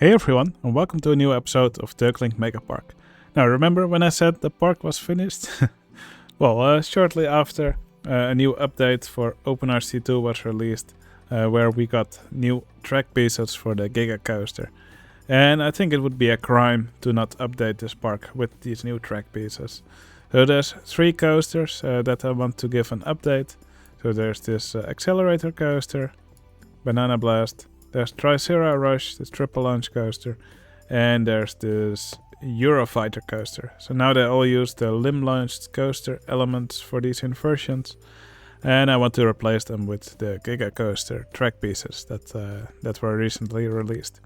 Hey everyone, and welcome to a new episode of Deurklink Megapark. Now remember when I said the park was finished? Well, shortly after a new update for OpenRC2 was released, where we got new track pieces for the Giga coaster. And I think it would be a crime to not update this park with these new track pieces. So there's 3 coasters that I want to give an update. So there's this accelerator coaster, Banana Blast, there's Tricera Rush, this triple launch coaster, and there's this Eurofighter coaster. So now they all use the limb launched coaster elements for these inversions, and I want to replace them with the Giga coaster track pieces that were recently released.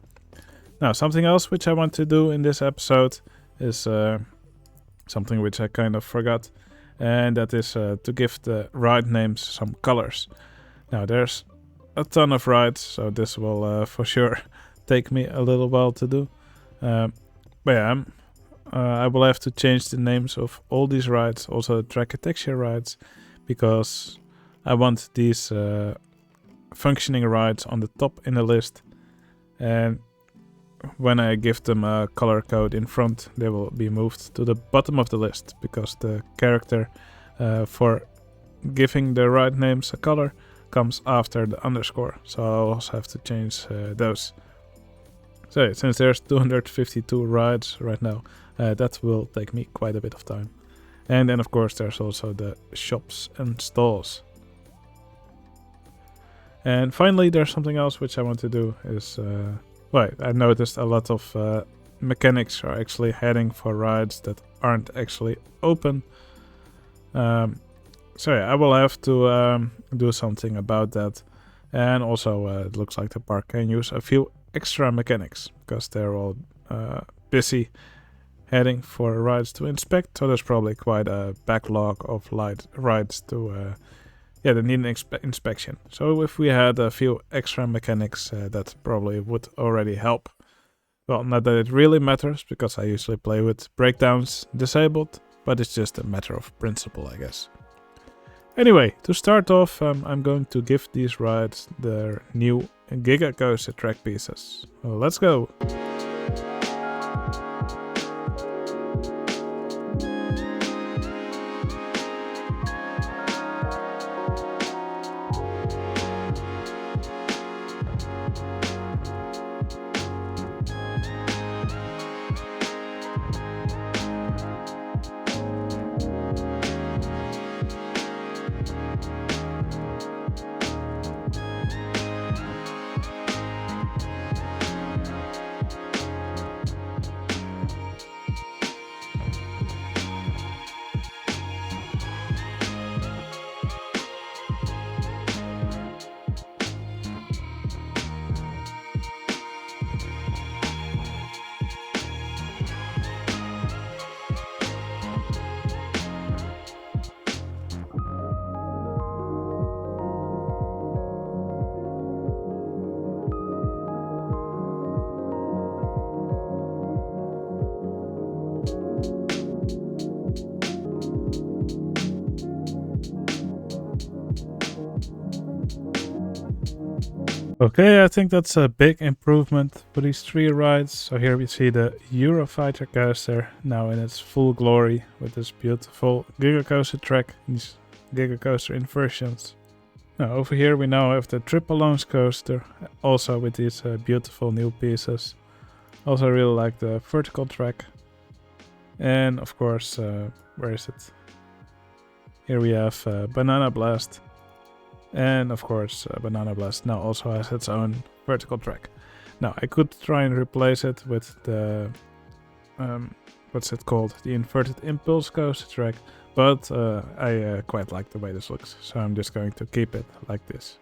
Now something else which I want to do in this episode is something which I kind of forgot, and that is to give the ride names some colors. Now there's a ton of rides, so this will for sure take me a little while to do. But yeah, I will have to change the names of all these rides, also the track and texture rides, because I want these functioning rides on the top in the list. And when I give them a color code in front, they will be moved to the bottom of the list, because the character for giving the ride names a color comes after the underscore, so I'll also have to change those. So since there's 252 rides right now, that will take me quite a bit of time. And then of course there's also the shops and stalls. And finally there's something else which I want to do is, I noticed a lot of mechanics are actually heading for rides that aren't actually open. So yeah, I will have to do something about that. And also it looks like the park can use a few extra mechanics, because they're all busy heading for rides to inspect. So there's probably quite a backlog of rides to that need an inspection. So if we had a few extra mechanics, that probably would already help. Well, not that it really matters, because I usually play with breakdowns disabled, but it's just a matter of principle, I guess. Anyway, to start off, I'm going to give these rides their new Giga coaster track pieces. Well, let's go! Okay, I think that's a big improvement for these 3 rides. So here we see the Eurofighter coaster now in its full glory with this beautiful Giga coaster track, these Giga coaster inversions. Now over here we now have the triple launch coaster, also with these beautiful new pieces. Also really like the vertical track. And of course, where is it? Here we have Banana Blast. And of course, Banana Blast now also has its own vertical track. Now I could try and replace it with the, what's it called? The inverted impulse coaster track, but I quite like the way this looks, so I'm just going to keep it like this.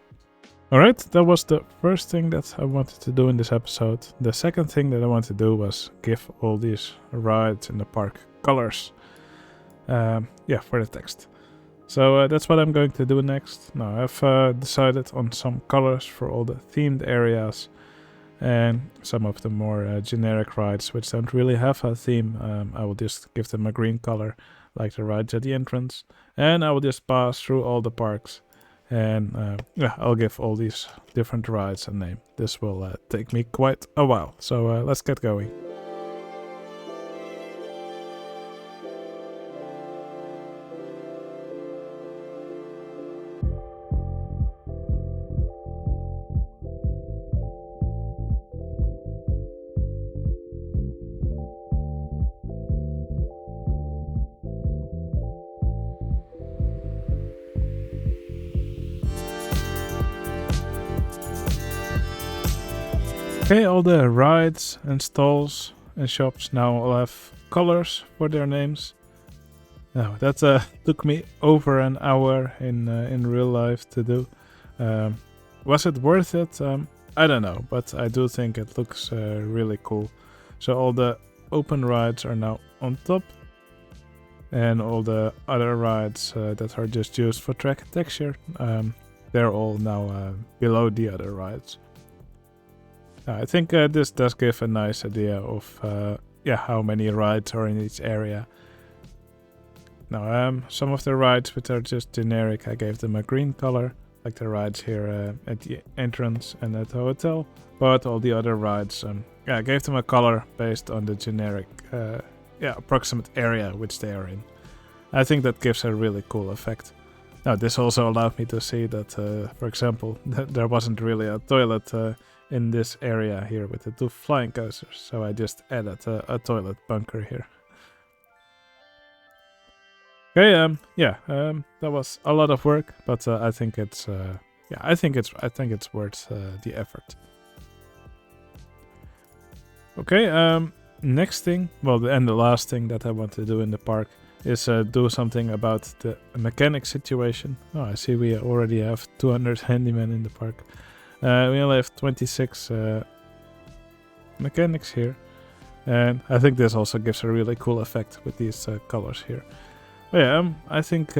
Alright, that was the first thing that I wanted to do in this episode. The second thing that I wanted to do was give all these rides in the park colors. For the text. So that's what I'm going to do next. Now I've decided on some colors for all the themed areas and some of the more generic rides which don't really have a theme. I will just give them a green color like the rides at the entrance, and I will just pass through all the parks And yeah, I'll give all these different rides a name. This will take me quite a while, so let's get going. Okay, all the rides and stalls and shops now all have colors for their names. Now that took me over an hour in real life to do. Was it worth it? I don't know, but I do think it looks really cool. So all the open rides are now on top, and all the other rides that are just used for track and texture, they're all now below the other rides. I think this does give a nice idea of how many rides are in each area. Now, some of the rides which are just generic, I gave them a green color, like the rides here at the entrance and at the hotel. But all the other rides, I gave them a color based on the generic, approximate area which they are in. I think that gives a really cool effect. Now, this also allowed me to see that, for example, there wasn't really a toilet in this area here with the 2 flying coasters, so I just added a toilet bunker here. Okay, that was a lot of work, but I think it's worth the effort. Okay, next thing, and the last thing that I want to do in the park is do something about the mechanic situation. Oh, I see we already have 200 handymen in the park. We only have 26 mechanics here, and I think this also gives a really cool effect with these colors here. But yeah, I think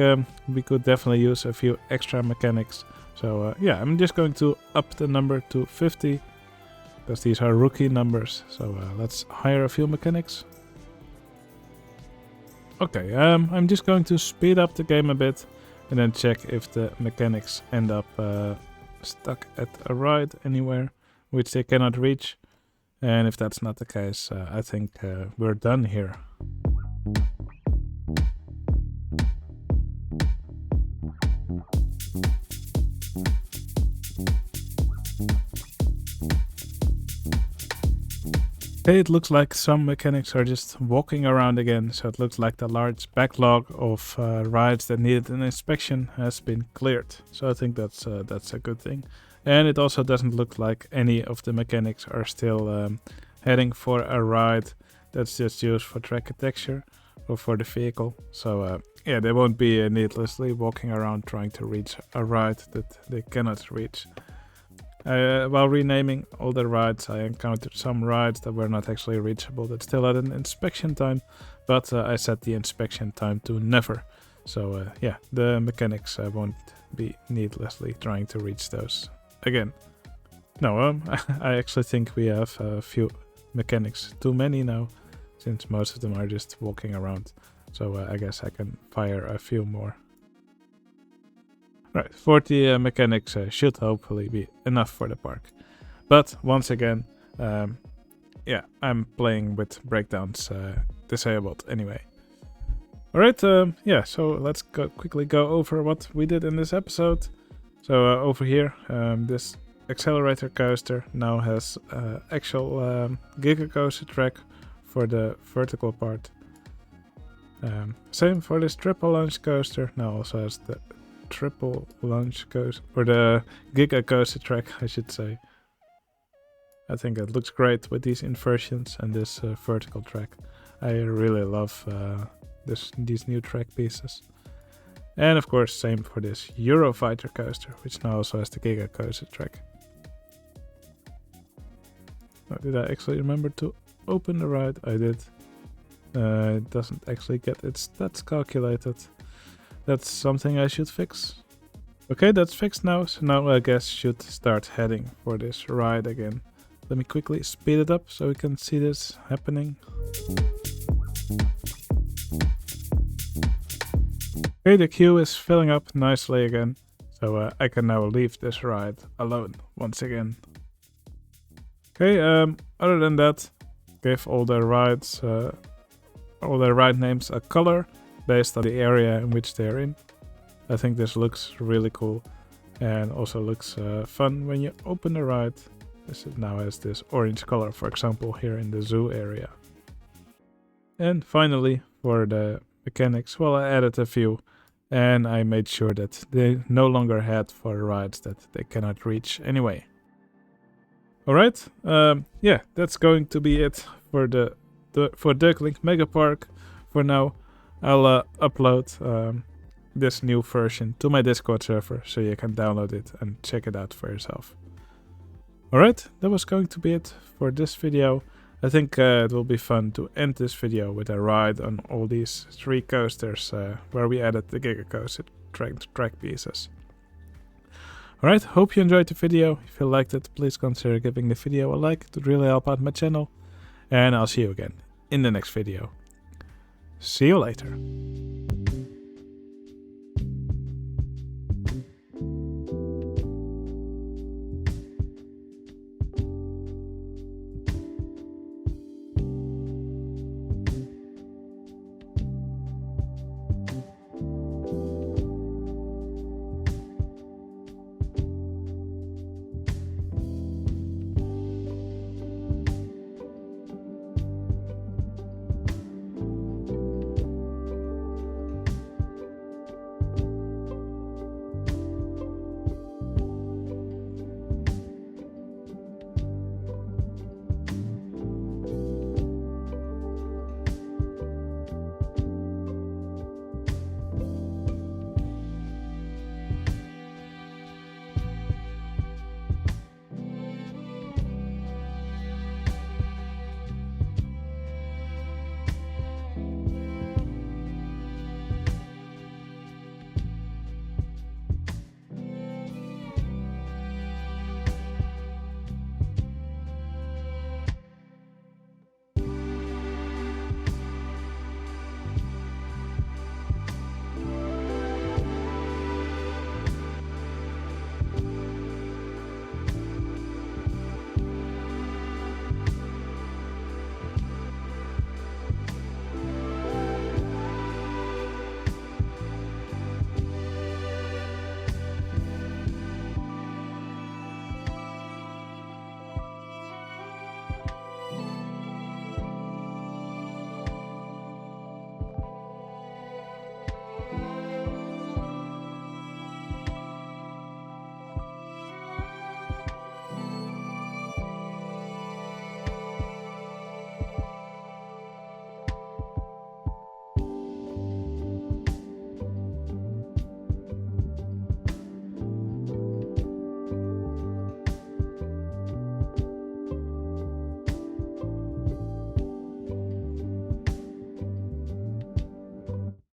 we could definitely use a few extra mechanics. So I'm just going to up the number to 50, because these are rookie numbers. So let's hire a few mechanics. Okay, I'm just going to speed up the game a bit and then check if the mechanics end up stuck at a ride anywhere which they cannot reach, and if that's not the case, I think we're done here. Okay, it looks like some mechanics are just walking around again, so it looks like the large backlog of rides that needed an inspection has been cleared. So I think that's a good thing. And it also doesn't look like any of the mechanics are still heading for a ride that's just used for track and texture or for the vehicle. So they won't be needlessly walking around trying to reach a ride that they cannot reach. While renaming all the rides, I encountered some rides that were not actually reachable that still had an inspection time, but I set the inspection time to never. So the mechanics won't be needlessly trying to reach those again. No, I actually think we have a few mechanics too many now, since most of them are just walking around. So I guess I can fire a few more. Right, 40 mechanics should hopefully be enough for the park. But once again, I'm playing with breakdowns disabled anyway. Alright, so let's quickly go over what we did in this episode. So over here, this accelerator coaster now has actual Giga coaster track for the vertical part. Same for this triple launch coaster, now also has the triple launch coaster, or the Giga coaster track, I should say. I think it looks great with these inversions and this vertical track. I really love these new track pieces. And of course, same for this Eurofighter coaster, which now also has the Giga coaster track. Oh, did I actually remember to open the ride? I did. It doesn't actually get its stats calculated. That's something I should fix. Okay, that's fixed now, so now I guess should start heading for this ride again. Let me quickly speed it up so we can see this happening. Okay, the queue is filling up nicely again. So So I can now leave this ride alone once again. Okay, other than that, give all the ride names a color based on the area in which they're in. I think this looks really cool and also looks fun when you open the ride. This now has this orange color, for example, here in the zoo area. And finally, for the mechanics, well, I added a few and I made sure that they no longer head for rides that they cannot reach anyway. Alright, yeah, that's going to be it for for Deurklink Megapark. For now, I'll upload this new version to my Discord server so you can download it and check it out for yourself. Alright, that was going to be it for this video. I think it will be fun to end this video with a ride on all these 3 coasters where we added the Giga coaster track pieces. Alright, hope you enjoyed the video. If you liked it, please consider giving the video a like. It would really help out my channel. And I'll see you again in the next video. See you later.